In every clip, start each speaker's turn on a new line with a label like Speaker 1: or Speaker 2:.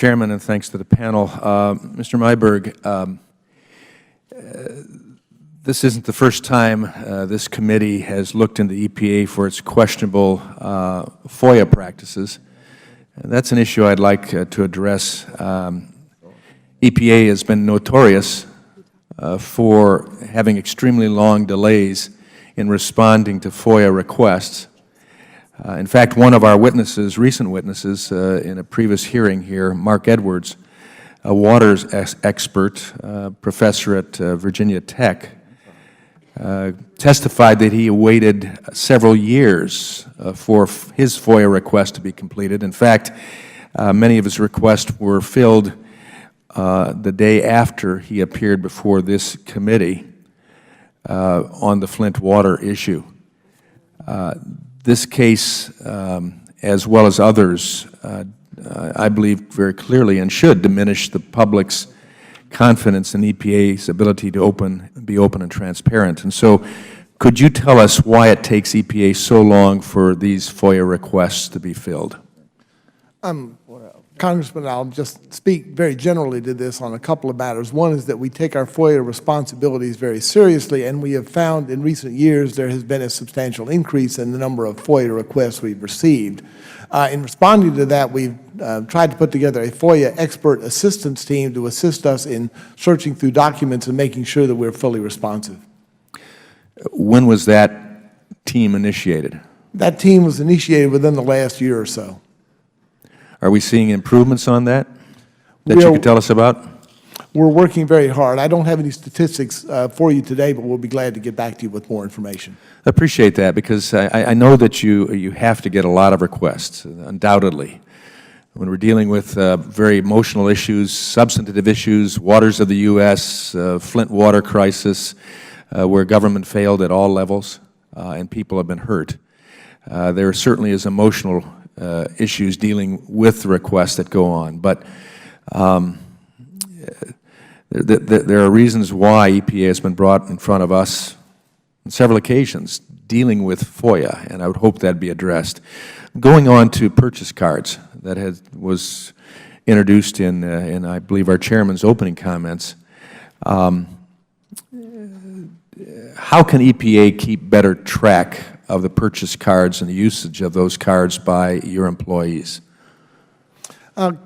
Speaker 1: Chairman, and thanks to the panel. Mr. Myberg, this isn't the first time this committee has looked into EPA for its questionable FOIA practices. And that's an issue I'd like to address. EPA has been notorious for having extremely long delays in responding to FOIA requests. In fact, one of our witnesses, recent witnesses, in a previous hearing here, Mark Edwards, a waters expert, professor at Virginia Tech, testified that he awaited several years for his FOIA request to be completed. In fact, many of his requests were filled the day after he appeared before this committee on the Flint water issue. This case, as well as others, I believe very clearly and should diminish the public's confidence in EPA's ability to be open and transparent. And so, could you tell us why it takes EPA so long for these FOIA requests to be filled?
Speaker 2: Congressman, I'll just speak very generally to this on a couple of matters. One is that we take our FOIA responsibilities very seriously, and we have found in recent years there has been a substantial increase in the number of FOIA requests we've received. In responding to that, we've tried to put together a FOIA expert assistance team to assist us in searching through documents and making sure that we're fully responsive. When was that team initiated? That team was initiated within the last year or so.
Speaker 1: Are we seeing improvements on that you could tell us about?
Speaker 2: We're working very hard. I don't have any statistics for you today, but we'll be glad to get back to you with more information.
Speaker 1: I appreciate that, because I know that you have to get a lot of requests, undoubtedly. When we're dealing with very emotional issues, substantive issues, waters of the U.S., Flint water crisis, where government failed at all levels and people have been hurt. There certainly is emotional issues dealing with the requests that go on. But there are reasons why EPA has been brought in front of us on several occasions dealing with FOIA, and I would hope that be addressed. Going on to purchase cards that was introduced in I believe, our Chairman's opening comments, how can EPA keep better track of the purchase cards and the usage of those cards by your employees?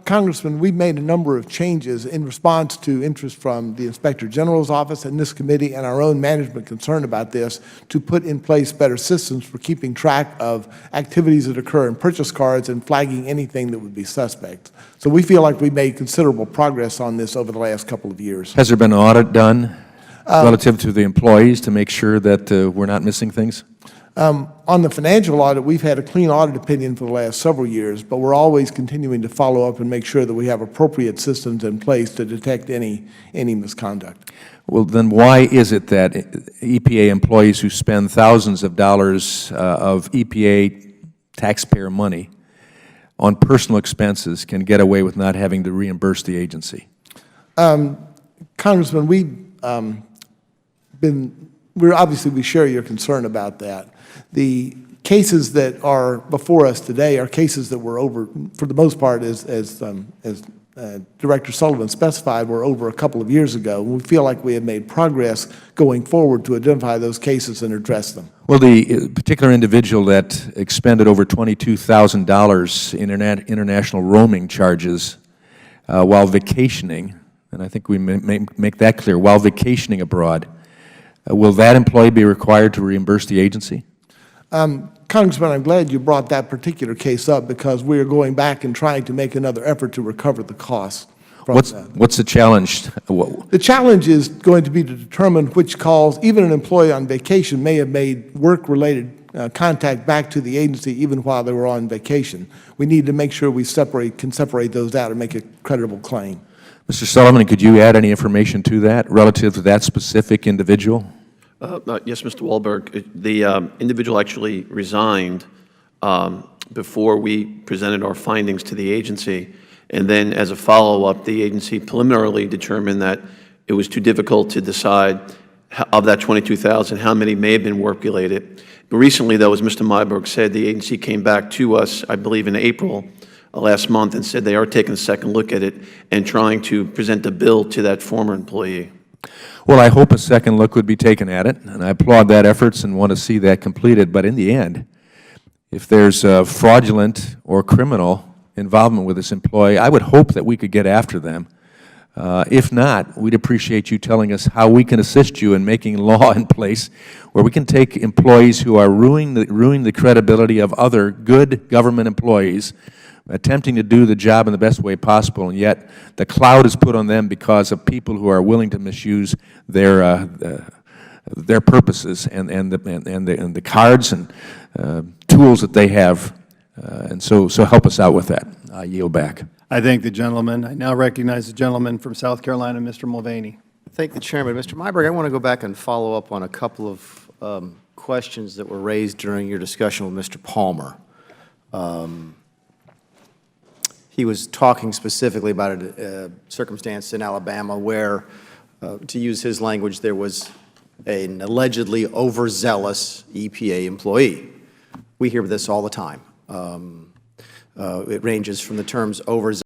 Speaker 2: Congressman, we've made a number of changes in response to interest from the Inspector General's office and this committee and our own management concern about this, to put in place better systems for keeping track of activities that occur in purchase cards and flagging anything that would be suspect. So we feel like we've made considerable progress on this over the last couple of years.
Speaker 1: Has there been an audit done relative to the employees to make sure that we're not missing things?
Speaker 2: On the financial audit, we've had a clean audit opinion for the last several years, but we're always continuing to follow up and make sure that we have appropriate systems in place to detect any misconduct.
Speaker 1: Well, then why is it that EPA employees who spend thousands of dollars of EPA taxpayer money on personal expenses can get away with not having to reimburse the agency?
Speaker 2: Congressman, obviously we share your concern about that. The cases that are before us today are cases that were over, for the most part, as Director Sullivan specified, were over a couple of years ago. We feel like we have made progress going forward to identify those cases and address them.
Speaker 1: Well, the particular individual that expended over $22,000 in international roaming charges while vacationing, and I think we make that clear, while vacationing abroad, will that employee be required to reimburse the agency?
Speaker 2: Congressman, I'm glad you brought that particular case up, because we are going back and trying to make another effort to recover the costs from that.
Speaker 1: What's the challenge?
Speaker 2: The challenge is going to be to determine which calls, even an employee on vacation may have made work-related contact back to the agency even while they were on vacation. We need to make sure we can separate those out and make a credible claim.
Speaker 1: Mr. Sullivan, could you add any information to that relative to that specific individual?
Speaker 3: Yes, Mr. Walberg. The individual actually resigned before we presented our findings to the agency, and then as a follow-up, the agency preliminarily determined that it was too difficult to decide of that 22,000, how many may have been work-related. But recently, though, as Mr. Myberg said, the agency came back to us, I believe in April, last month and said they are taking a second look at it and trying to present a bill to that former employee.
Speaker 1: Well, I hope a second look would be taken at it, and I applaud that efforts and want to see that completed. But in the end, if there's fraudulent or criminal involvement with this employee, I would hope that we could get after them. If not, we'd appreciate you telling us how we can assist you in making law in place where we can take employees who are ruining the credibility of other good government employees, attempting to do the job in the best way possible, and yet the cloud is put on them because of people who are willing to misuse their purposes and the cards and tools that they have. And so help us out with that. I yield back.
Speaker 4: I thank the gentleman. I now recognize the gentleman from South Carolina, Mr. Mulvaney.
Speaker 5: Thank the Chairman. Mr. Myberg, I want to go back and follow up on a couple of questions that were raised during your discussion with Mr. Palmer. He was talking specifically about a circumstance in Alabama where, to use his language, there was an allegedly overzealous EPA employee. We hear this all the time. It ranges from the terms overzealous